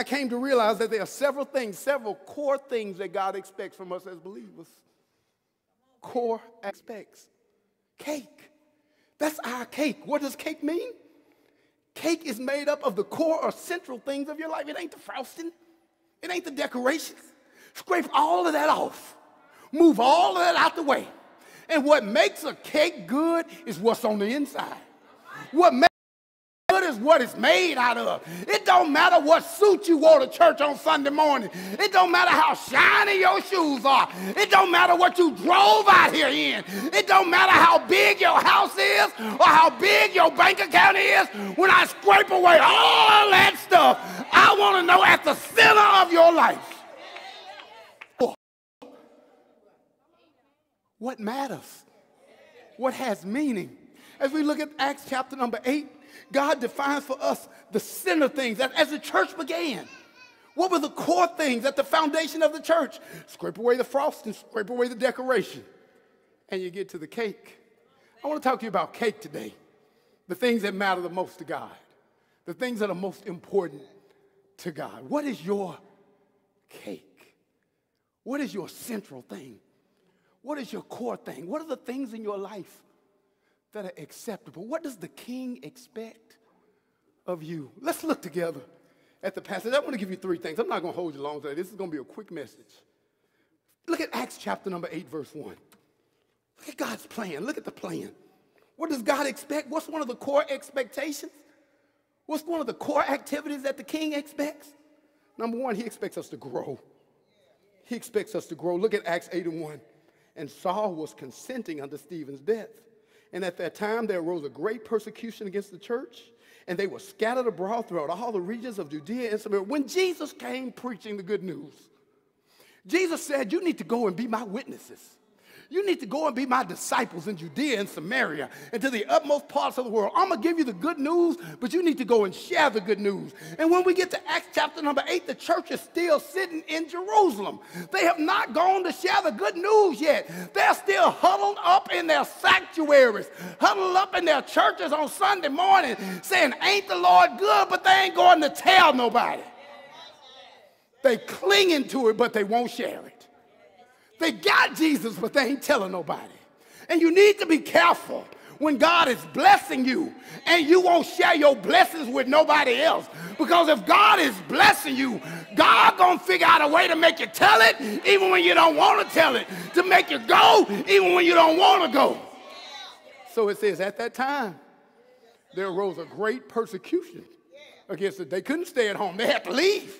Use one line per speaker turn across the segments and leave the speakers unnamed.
I came to realize that there are several things, several core things that God expects from us as believers. Core aspects. Cake. That's our cake. What does cake mean? Cake is made up of the core or central things of your life. It ain't the frosting. It ain't the decorations. Scrape all of that off. Move all of that out the way. And what makes a cake good is what's on the inside. What makes it good is what it's made out of. It don't matter what suit you wore to church on Sunday morning. It don't matter how shiny your shoes are. It don't matter what you drove out here in. It don't matter how big your house is or how big your bank account is. When I scrape away all that stuff, I want to know at the center of your life, what matters? What has meaning? As we look at Acts chapter number 8, God defines for us the center things. As the church began, what were the core things at the foundation of the church? Scrape away the frosting, scrape away the decoration, and you get to the cake. I want to talk to you about cake today. The things that matter the most to God. The things that are most important to God. What is your cake? What is your central thing? What is your core thing? What are the things in your life that are acceptable? What does the King expect of you? Let's look together at the passage. I want to give you three things. I'm not going to hold you long today. This is going to be a quick message. Look at Acts chapter number 8, verse 1. Look at God's plan. Look at the plan. What does God expect? What's one of the core expectations? What's one of the core activities that the King expects? Number one, he expects us to grow. He expects us to grow. Look at Acts 8 and 1. And Saul was consenting unto Stephen's death. And at that time there arose a great persecution against the church, and they were scattered abroad throughout all the regions of Judea and Samaria. When Jesus came preaching the good news, Jesus said, you need to go and be my witnesses. You need to go and be my disciples in Judea and Samaria and to the utmost parts of the world. I'm going to give you the good news, but you need to go and share the good news. And when we get to Acts chapter number 8, the church is still sitting in Jerusalem. They have not gone to share the good news yet. They're still huddled up in their sanctuaries, huddled up in their churches on Sunday morning saying, ain't the Lord good, but they ain't going to tell nobody. They clinging to it, but they won't share it. They got Jesus, but they ain't telling nobody. And you need to be careful when God is blessing you and you won't share your blessings with nobody else. Because if God is blessing you, God gonna figure out a way to make you tell it even when you don't want to tell it, to make you go even when you don't want to go. So it says at that time, there arose a great persecution against it. They couldn't stay at home. They had to leave.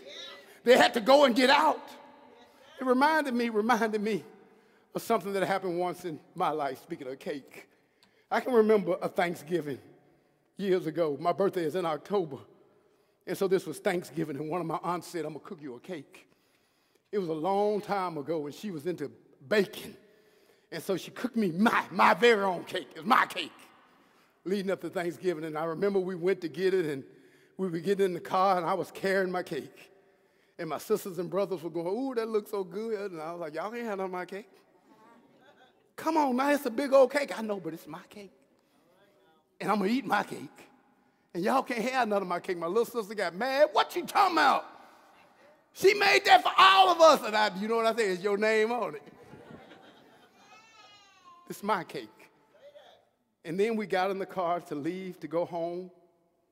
They had to go and get out. It reminded me of something that happened once in my life, speaking of cake. I can remember a Thanksgiving years ago. My birthday is in October. And so this was Thanksgiving, and one of my aunts said, I'm going to cook you a cake. It was a long time ago, and she was into baking. And so she cooked me my very own cake. It was my cake leading up to Thanksgiving. And I remember we went to get it, and we were getting in the car, and I was carrying my cake. And my sisters and brothers were going, ooh, that looks so good. And I was like, y'all can't have none of my cake. Come on, now, it's a big old cake. I know, but it's my cake. And I'm going to eat my cake. And y'all can't have none of my cake. My little sister got mad. What you talking about? She made that for all of us. And you know what I say? It's your name on it. It's my cake. And then we got in the car to leave to go home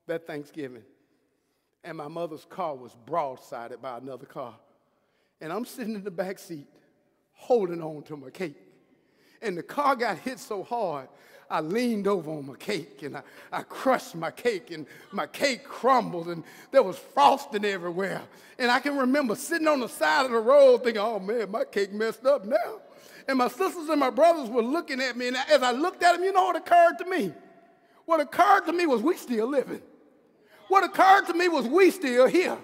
that Thanksgiving. And my mother's car was broadsided by another car. And I'm sitting in the back seat holding on to my cake. And the car got hit so hard, I leaned over on my cake, and I crushed my cake, and my cake crumbled, and there was frosting everywhere. And I can remember sitting on the side of the road thinking, oh, man, my cake messed up now. And my sisters and my brothers were looking at me, and as I looked at them, you know what occurred to me? What occurred to me was we still living. What occurred to me was we still here.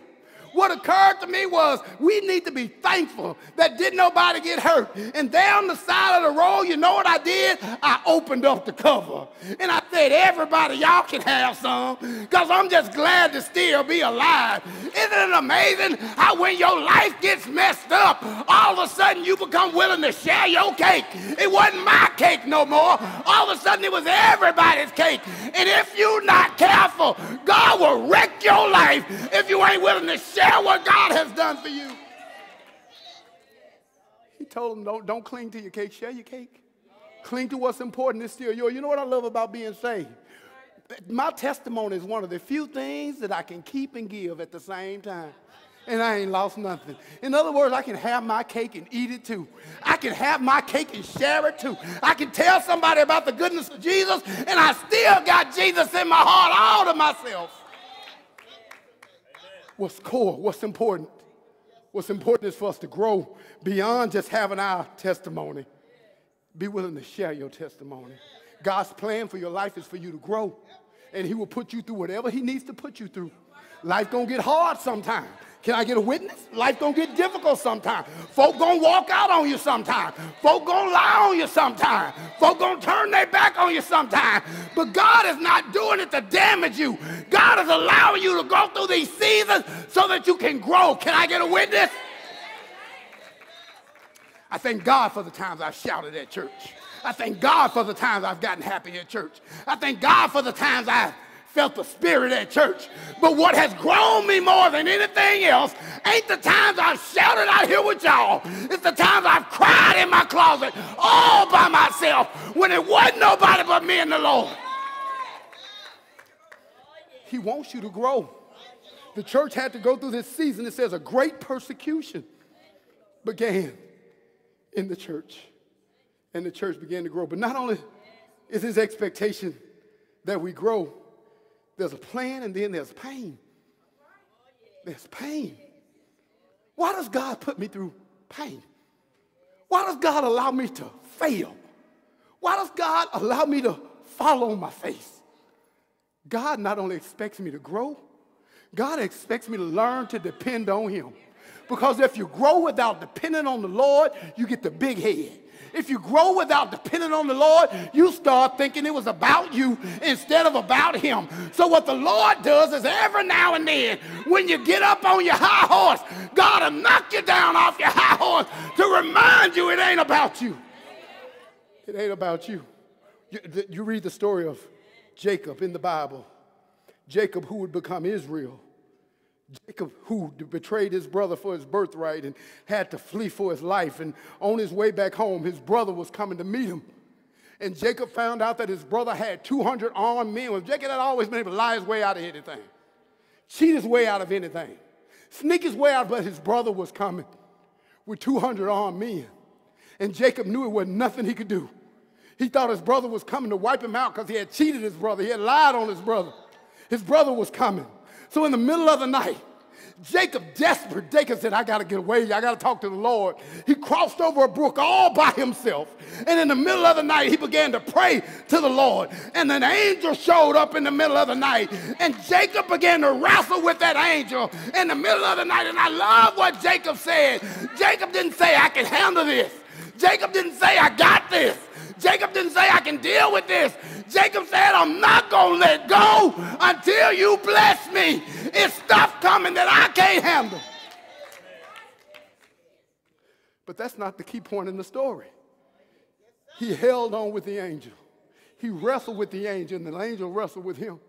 What occurred to me was we need to be thankful that didn't nobody get hurt. And down the side of the road, you know what I did? I opened up the cover. And I said, everybody, y'all can have some, because I'm just glad to still be alive. Isn't it amazing how when your life gets messed up, all of a sudden you become willing to share your cake? It wasn't my cake no more. All of a sudden it was everybody's cake. And if you're not careful, God will wreck your life if you ain't willing to share what God has done for you. He told them, don't cling to your cake, share your cake. Cling to what's important, it's still yours. You know what I love about being saved? My testimony is one of the few things that I can keep and give at the same time. And I ain't lost nothing. In other words, I can have my cake and eat it too. I can have my cake and share it too. I can tell somebody about the goodness of Jesus, and I still got Jesus in my heart all to myself. What's core? What's important? What's important is for us to grow beyond just having our testimony. Be willing to share your testimony. God's plan for your life is for you to grow, and he will put you through whatever he needs to put you through. Life gonna get hard sometimes. Can I get a witness? Life gonna get difficult sometimes. Folk gonna walk out on you sometimes. Folk gonna lie on you sometimes. Folk gonna turn their back on you sometimes. But God is not doing it to damage you. God is allowing you to go through these seasons so that you can grow. Can I get a witness? I thank God for the times I've shouted at church. I thank God for the times I've gotten happy at church. I thank God for the times I've felt the spirit at church. But what has grown me more than anything else ain't the times I've shouted out here with y'all. It's the times I've cried in my closet all by myself when it wasn't nobody but me and the Lord. He wants you to grow. The church had to go through this season. It says a great persecution began in the church. And the church began to grow. But not only is his expectation that we grow, there's a plan and then there's pain. There's pain. Why does God put me through pain? Why does God allow me to fail? Why does God allow me to fall on my face? God not only expects me to grow, God expects me to learn to depend on him. Because if you grow without depending on the Lord, you get the big head. If you grow without depending on the Lord, you start thinking it was about you instead of about him. So what the Lord does is every now and then, when you get up on your high horse, God will knock you down off your high horse to remind you it ain't about you. It ain't about you. You read the story of Jacob in the Bible. Jacob, who would become Israel. Jacob, who betrayed his brother for his birthright and had to flee for his life. And on his way back home, his brother was coming to meet him. And Jacob found out that his brother had 200 armed men. Well, Jacob had always been able to lie his way out of anything, cheat his way out of anything, sneak his way out, but his brother was coming with 200 armed men. And Jacob knew it wasn't nothing he could do. He thought his brother was coming to wipe him out because he had cheated his brother. He had lied on his brother. His brother was coming. So in the middle of the night, Jacob, desperate, Jacob said, I got to get away. I got to talk to the Lord. He crossed over a brook all by himself. And in the middle of the night, he began to pray to the Lord. And an angel showed up in the middle of the night. And Jacob began to wrestle with that angel in the middle of the night. And I love what Jacob said. Jacob didn't say, I can handle this. Jacob didn't say, I got this. Jacob didn't say, I can deal with this. Jacob said, I'm not going to let go until you bless me. It's stuff coming that I can't handle. But that's not the key point in the story. He held on with the angel. He wrestled with the angel, and the angel wrestled with him.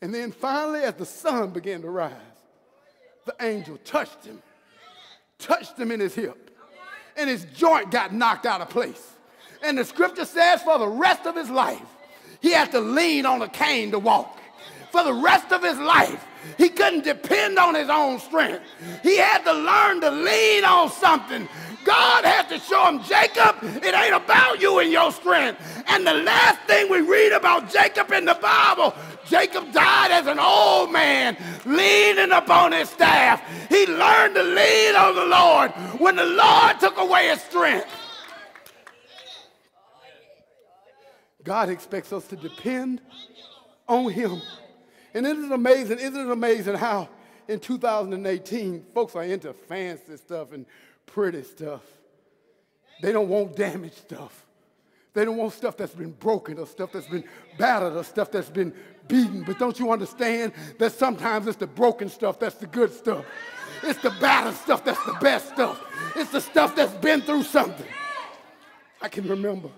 And then finally, as the sun began to rise, the angel touched him in his hip, and his joint got knocked out of place. And the scripture says for the rest of his life, he had to lean on a cane to walk. For the rest of his life, he couldn't depend on his own strength. He had to learn to lean on something. God had to show him, Jacob, it ain't about you and your strength. And the last thing we read about Jacob in the Bible, Jacob died as an old man, leaning upon his staff. He learned to lean on the Lord when the Lord took away his strength. God expects us to depend on him. And isn't it amazing how in 2018, folks are into fancy stuff and pretty stuff. They don't want damaged stuff. They don't want stuff that's been broken or stuff that's been battered or stuff that's been beaten. But don't you understand that sometimes it's the broken stuff that's the good stuff. It's the battered stuff that's the best stuff. It's the stuff that's been through something. I can remember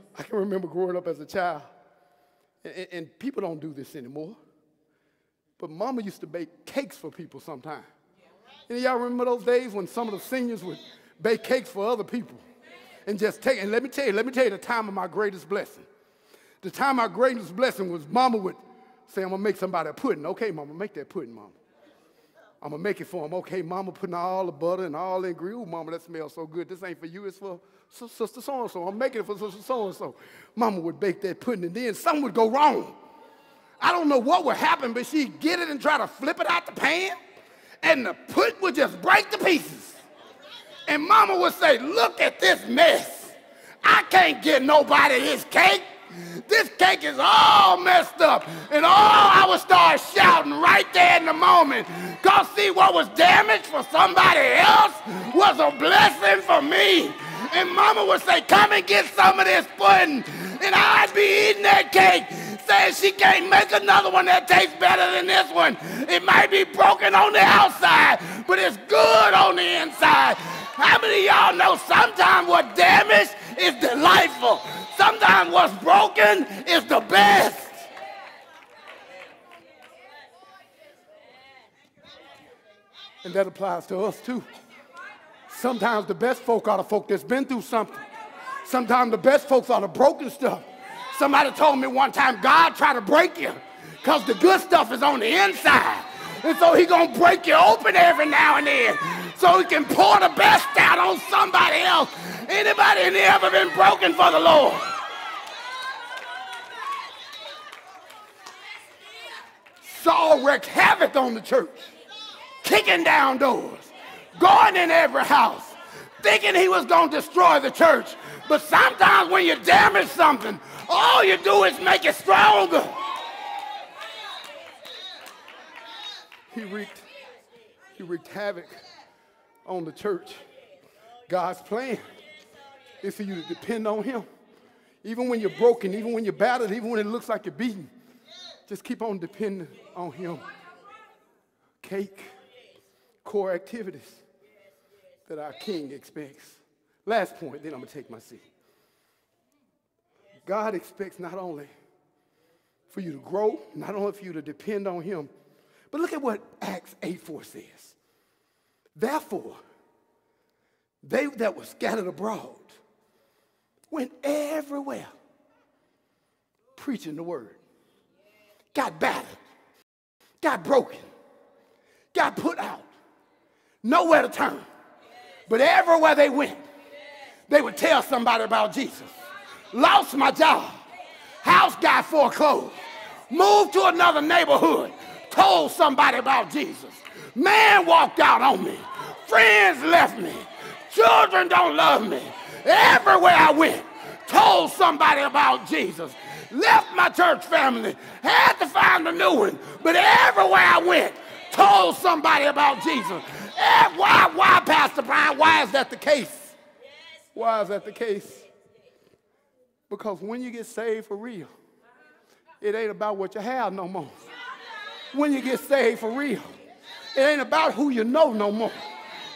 growing up as a child. And people don't do this anymore. But Mama used to bake cakes for people sometimes. And y'all remember those days when some of the seniors would bake cakes for other people? And just take it. And let me tell you the time of my greatest blessing. The time of my greatest blessing was Mama would say, I'm going to make somebody a pudding. Okay, Mama, make that pudding, Mama. I'm going to make it for them. Okay, Mama, putting all the butter and all the ingredients. Ooh, Mama, that smells so good. This ain't for you. It's for Sister so-and-so. I'm making it for Sister so-and-so. Mama would bake that pudding, and then something would go wrong. I don't know what would happen, but she'd get it and try to flip it out the pan, and the pudding would just break to pieces. And Mama would say, look at this mess. I can't get nobody this cake. This cake is all messed up. And I would start shouting right there in the moment. Because see, what was damaged for somebody else was a blessing for me. And Mama would say, come and get some of this pudding. And I'd be eating that cake, saying she can't make another one that tastes better than this one. It might be broken on the outside, but it's good on the inside. How many of y'all know sometimes what's damaged is delightful? Sometimes what's broken is the best. And that applies to us too. Sometimes the best folk are the folk that's been through something. Sometimes the best folks are the broken stuff. Somebody told me one time, God tried to break you because the good stuff is on the inside. And so he's going to break you open every now and then so he can pour the best out on somebody else. Anybody in here ever been broken for the Lord? Saul wreaked havoc on the church, kicking down doors, going in every house, thinking he was going to destroy the church. But sometimes when you damage something, all you do is make it stronger. He wreaked havoc on the church. God's plan is for you to depend on him. Even when you're broken, even when you're battered, even when it looks like you're beaten, just keep on depending on him. C.A.K.E, core activities that our King expects. Last point, then I'm going to take my seat. God expects not only for you to grow, not only for you to depend on him, but look at what Acts 8:4 says. Therefore, they that were scattered abroad went everywhere preaching the word. Got battered, got broken, got put out, nowhere to turn. But everywhere they went, they would tell somebody about Jesus. Lost my job, house got foreclosed, moved to another neighborhood, told somebody about Jesus. Man walked out on me, friends left me, children don't love me. Everywhere I went, told somebody about Jesus. Left my church family, had to find a new one, but everywhere I went, told somebody about Jesus. Why, Pastor Bryant? Why is that the case? Why is that the case? Because when you get saved for real, it ain't about what you have no more. When you get saved for real, it ain't about who you know no more.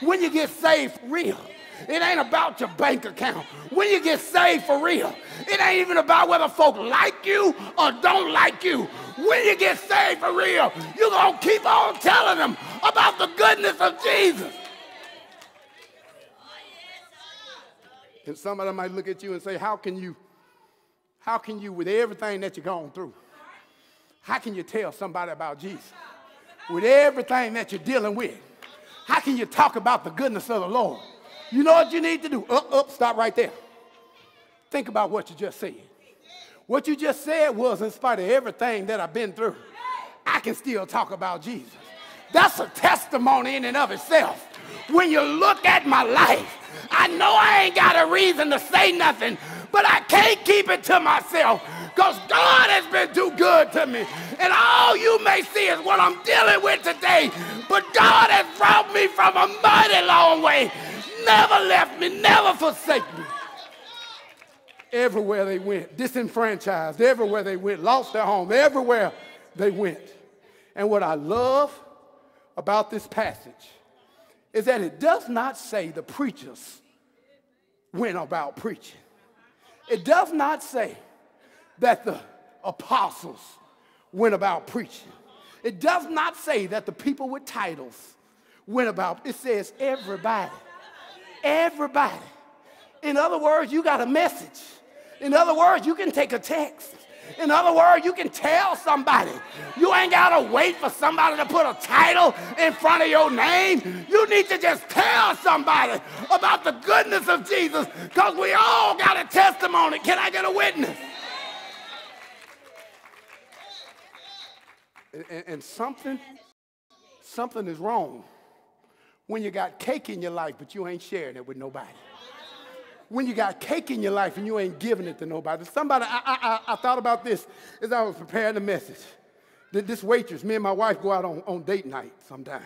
When you get saved for real, it ain't about your bank account. When you get saved for real, it ain't even about whether folk like you or don't like you. When you get saved for real, you're going to keep on telling them about the goodness of Jesus. And somebody might look at you and say, how can you, with everything that you've gone through, how can you tell somebody about Jesus? With everything that you're dealing with, how can you talk about the goodness of the Lord? You know what you need to do? Stop right there. Think about what you just said. What you just said was, in spite of everything that I've been through, I can still talk about Jesus. That's a testimony in and of itself. When you look at my life, I know I ain't got a reason to say nothing, but I can't keep it to myself because God has been too good to me. And all you may see is what I'm dealing with today, but God has brought me from a mighty long way. Never left me, never forsake me. Everywhere they went, disenfranchised, everywhere they went, lost their home, everywhere they went. And what I love about this passage is that it does not say the preachers went about preaching. It does not say that the apostles went about preaching. It does not say that the people with titles went about. It says everybody. Everybody. In other words, you got a message. In other words, you can take a text. In other words, you can tell somebody. You ain't got to wait for somebody to put a title in front of your name. You need to just tell somebody about the goodness of Jesus, because we all got a testimony. Can I get a witness? And something is wrong when you got cake in your life, but you ain't sharing it with nobody. When you got cake in your life and you ain't giving it to nobody. Somebody, I thought about this as I was preparing the message. This waitress, me and my wife go out on date night sometime.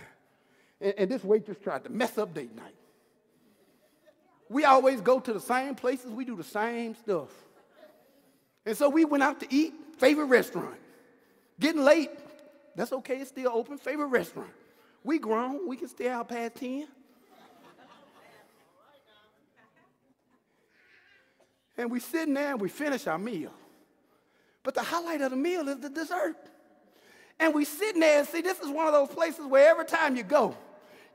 And this waitress tried to mess up date night. We always go to the same places. We do the same stuff. And so we went out to eat, favorite restaurant. Getting late, that's okay, it's still open, favorite restaurant. We grown, we can stay out past 10. And we sitting there and we finish our meal. But the highlight of the meal is the dessert. And we sitting there and see, this is one of those places where every time you go,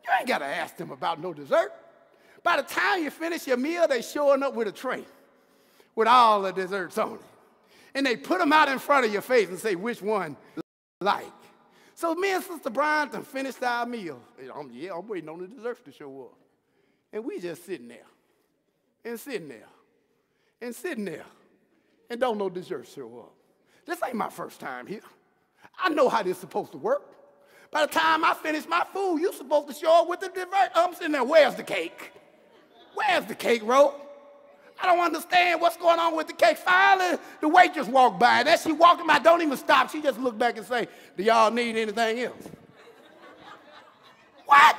you ain't got to ask them about no dessert. By the time you finish your meal, they showing up with a tray with all the desserts on it. And they put them out in front of your face and say, which one like? So me and Sister Bryant done finished our meal. I'm waiting on the desserts to show up. And we just sitting there and sitting there. And sitting there, and don't know desserts show up. This ain't my first time here. I know how this is supposed to work. By the time I finish my food, you're supposed to show up with the dessert. I'm sitting there, where's the cake? Where's the cake, Ro? I don't understand what's going on with the cake. Finally, the waitress walked by, and as she walking by, don't even stop. She just looked back and say, do y'all need anything else? What?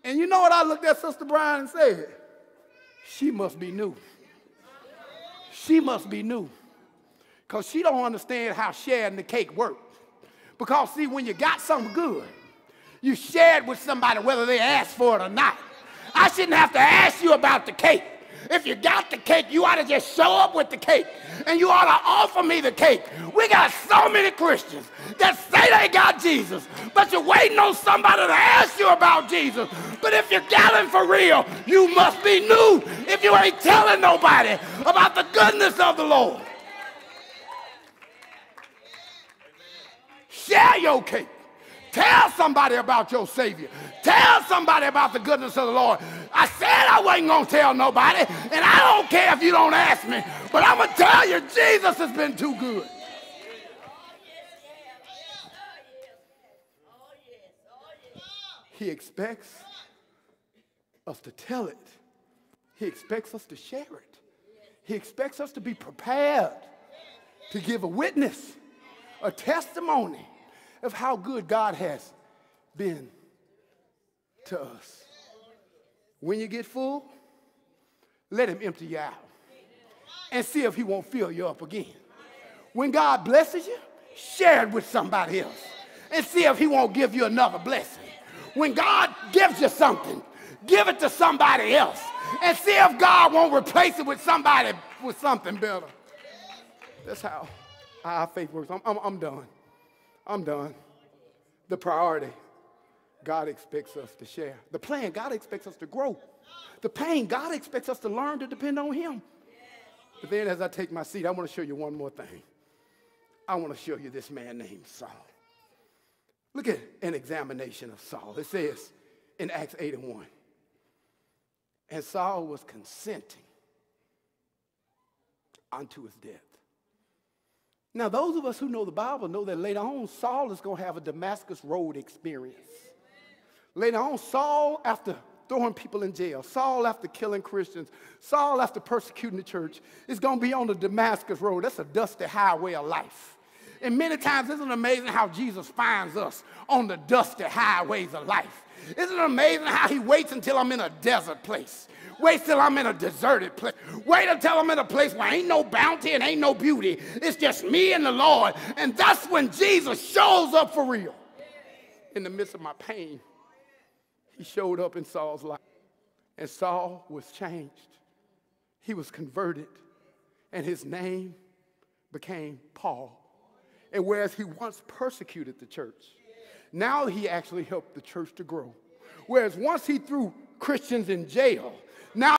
And you know what I looked at Sister Bryant and said? She must be new. She must be new. Because she don't understand how sharing the cake works. Because, see, when you got something good, you share it with somebody whether they ask for it or not. I shouldn't have to ask you about the cake. If you got the cake, you ought to just show up with the cake. And you ought to offer me the cake. We got so many Christians that say they got Jesus, but you're waiting on somebody to ask you about Jesus. But if you got him for real, you must be new if you ain't telling nobody about the goodness of the Lord. Share your cake. Tell somebody about your Savior. Tell somebody about the goodness of the Lord. I said I wasn't going to tell nobody, and I don't care if you don't ask me, but I'm going to tell you, Jesus has been too good. He expects us to tell it. He expects us to share it. He expects us to be prepared to give a witness, a testimony of how good God has been to us. When you get full, let him empty you out and see if he won't fill you up again. When God blesses you, share it with somebody else and see if he won't give you another blessing. When God gives you something, give it to somebody else and see if God won't replace it with somebody with something better. That's how our faith works. I'm done. I'm done. The priority, God expects us to share. The plan, God expects us to grow. The pain, God expects us to learn to depend on him. But then as I take my seat, I want to show you one more thing. I want to show you this man named Saul. Look at an examination of Saul. It says in Acts 8:1, and Saul was consenting unto his death. Now, those of us who know the Bible know that later on, Saul is going to have a Damascus Road experience. Later on, Saul, after throwing people in jail, Saul, after killing Christians, Saul, after persecuting the church, is going to be on the Damascus Road. That's a dusty highway of life. And many times, isn't it amazing how Jesus finds us on the dusty highways of life? Isn't it amazing how he waits until I'm in a desert place Wait till I'm in a deserted place. Wait until I'm in a place where ain't no bounty and ain't no beauty. It's just me and the Lord. And that's when Jesus shows up for real. In the midst of my pain, he showed up in Saul's life. And Saul was changed. He was converted. And his name became Paul. And whereas he once persecuted the church, now he actually helped the church to grow. Whereas once he threw Christians in jail, now